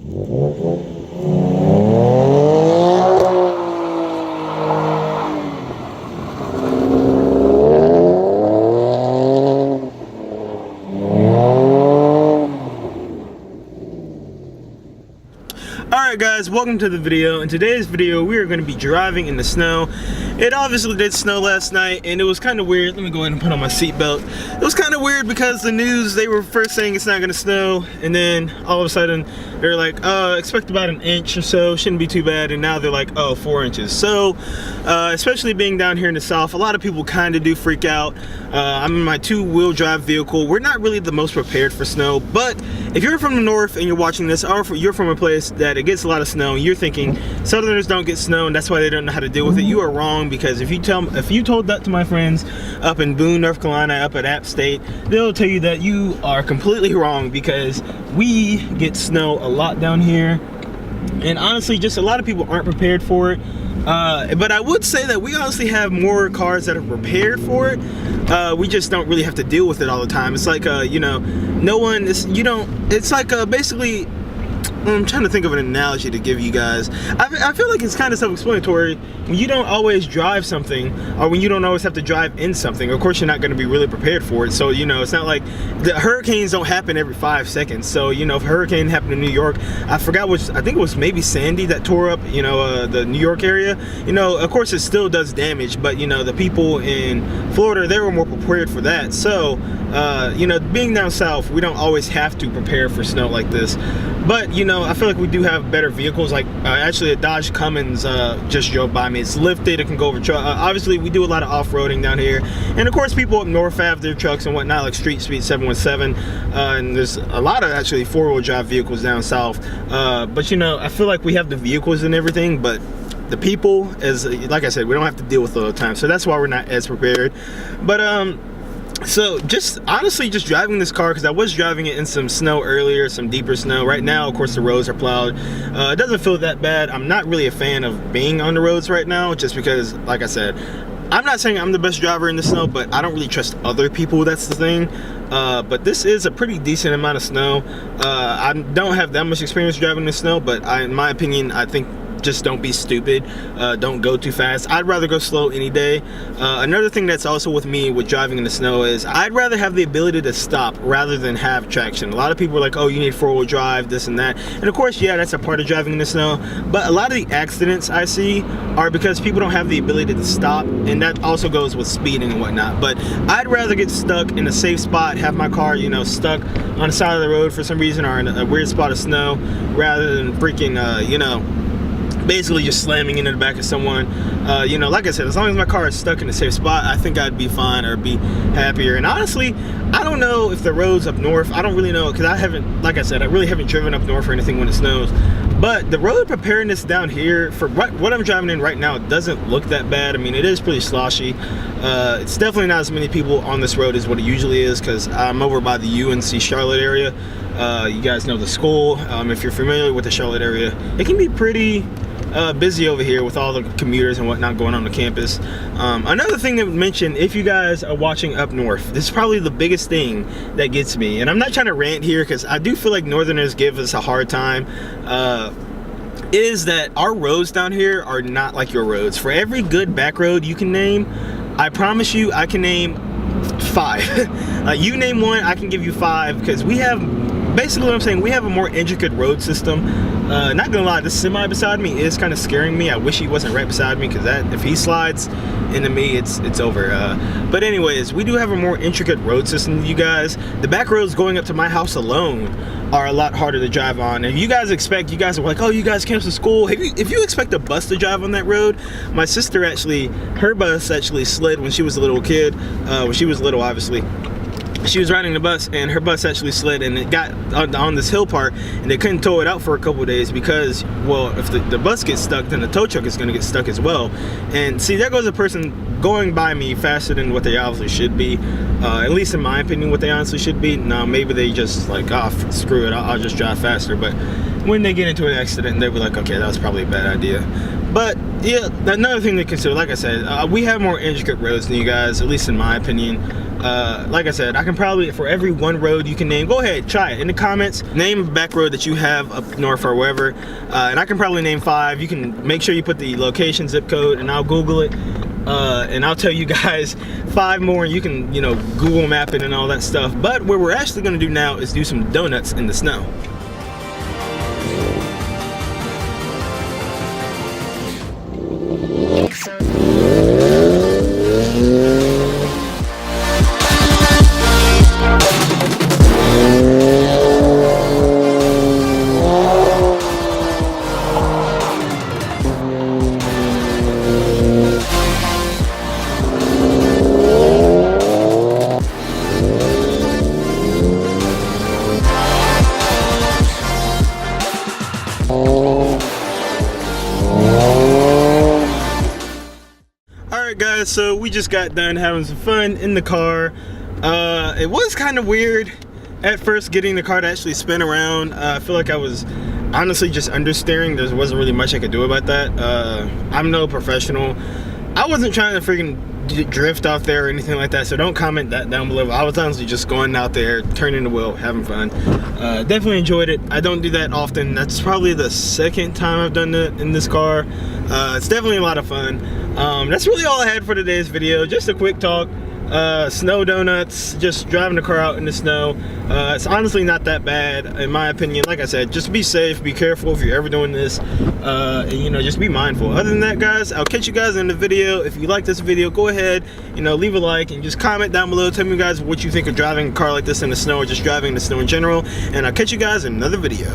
Alright guys, welcome to the video. In today's video we are going to be driving in the snow. It obviously did snow last night and it was kind of weird. Let me go ahead and put on my seatbelt. It was kind of weird because the news, they were first saying it's not going to snow, and then all of a sudden they're like, expect about an inch or so, shouldn't be too bad, and now they're like, 4 inches. So especially being down here in the south, a lot of people kind of do freak out. I'm in my two-wheel drive vehicle. We're not really the most prepared for snow, but if you're from the north and you're watching this, or you're from a place that it gets a lot of snow and you're thinking southerners don't get snow and that's why they don't know how to deal with it, you are wrong. Because if you told that to my friends up in Boone, North Carolina, up at App State, they'll tell you that you are completely wrong, because we get snow a lot down here, and honestly just a lot of people aren't prepared for it. But I would say that we honestly have more cars that are prepared for it. We just don't really have to deal with it all the time. It's like you know, no one is, you don't, it's like basically, I'm trying to think of an analogy to give you guys. I feel like it's kind of self-explanatory. When you don't always drive something, or when you don't always have to drive in something, of course you're not going to be really prepared for it. So, you know, it's not like the hurricanes don't happen every 5 seconds. So, you know, if a hurricane happened in New York, I forgot which, I think it was maybe Sandy that tore up, you know, the New York area. You know, of course it still does damage, but, you know, the people in Florida, they were more prepared for that. So, you know, being down south, we don't always have to prepare for snow like this. But, you know, I feel like we do have better vehicles. Like, actually a Dodge Cummins just drove by me. It's lifted, it can go over truck. Obviously, we do a lot of off-roading down here. And of course, people up north have their trucks and whatnot, like Street Speed 717. And there's a lot of actually four-wheel drive vehicles down south. But, you know, I feel like we have the vehicles and everything, but the people, as like I said, we don't have to deal with it all the time. So that's why we're not as prepared. But, so just honestly just driving this car, because I was driving it in some snow earlier, some deeper snow. Right now of course the roads are plowed. It doesn't feel that bad. I'm not really a fan of being on the roads right now, just because, like I said, I'm not saying I'm the best driver in the snow, but I don't really trust other people, that's the thing. But this is a pretty decent amount of snow. I don't have that much experience driving in the snow, but in my opinion, I think just don't be stupid. Don't go too fast. I'd rather go slow any day. Another thing that's also with me with driving in the snow is I'd rather have the ability to stop rather than have traction. A lot of people are like, oh, you need four-wheel drive, this and that. And of course, yeah, that's a part of driving in the snow. But a lot of the accidents I see are because people don't have the ability to stop, and that also goes with speeding and whatnot. But I'd rather get stuck in a safe spot, have my car, you know, stuck on the side of the road for some reason, or in a weird spot of snow, rather than freaking, you know, basically just slamming into the back of someone. You know, like I said, as long as my car is stuck in a safe spot, I think I'd be fine, or be happier. And honestly, I don't know if the roads up north, I don't really know, because I haven't, like I said, I really haven't driven up north or anything when it snows. But the road preparedness down here for what I'm driving in right now doesn't look that bad. I mean, it is pretty sloshy. It's definitely not as many people on this road as what it usually is, because I'm over by the UNC Charlotte area. You guys know the school. If you're familiar with the Charlotte area, it can be pretty busy over here with all the commuters and whatnot going on the campus. Another thing to mention, if you guys are watching up north, this is probably the biggest thing that gets me, and I'm not trying to rant here because I do feel like northerners give us a hard time, is that our roads down here are not like your roads. For every good back road you can name, I promise you I can name 5. You name one, I can give you 5, because we have, basically what I'm saying, we have a more intricate road system. Not gonna lie, this semi beside me is kind of scaring me. I wish he wasn't right beside me, because that, if he slides into me, it's over. But anyways, we do have a more intricate road system than you guys. The back roads going up to my house alone are a lot harder to drive on. And you guys are like, oh, you guys came to school. If you expect a bus to drive on that road, my sister actually, her bus actually slid when she was a little kid. When she was little, obviously. She was riding the bus and her bus actually slid, and it got on this hill part, and they couldn't tow it out for a couple of days because, well, if the bus gets stuck, then the tow truck is going to get stuck as well. And see, there goes a person going by me faster than what they obviously should be, at least in my opinion, what they honestly should be. Now maybe they just like, oh, screw it, I'll just drive faster. But when they get into an accident, they'll be like, okay, that was probably a bad idea. But yeah, another thing to consider, like I said, we have more intricate roads than you guys, at least in my opinion. Like I said, I can probably, for every one road you can name, go ahead, try it in the comments, name a back road that you have up north or wherever, and I can probably name 5. You can make sure you put the location, zip code, and I'll Google it, and I'll tell you guys 5 more, and you can, you know, Google map it and all that stuff. But what we're actually going to do now is do some donuts in the snow. Alright guys, so we just got done having some fun in the car. It was kind of weird at first getting the car to actually spin around. I feel like I was honestly just understeering. There wasn't really much I could do about that. I'm no professional. I wasn't trying to freaking drift out there or anything like that, so don't comment that down below. I was honestly just going out there, turning the wheel, having fun. Definitely enjoyed it. I don't do that often. That's probably the 2nd time I've done that in this car. It's definitely a lot of fun. That's really all I had for today's video. Just a quick talk. Snow donuts, just driving the car out in the snow. It's honestly not that bad in my opinion. Like I said, just be safe, be careful if you're ever doing this, and, you know, just be mindful. Other than that guys, I'll catch you guys in the video. If you like this video, go ahead, you know, leave a like and just comment down below. Tell me guys what you think of driving a car like this in the snow, or just driving in the snow in general, and I'll catch you guys in another video.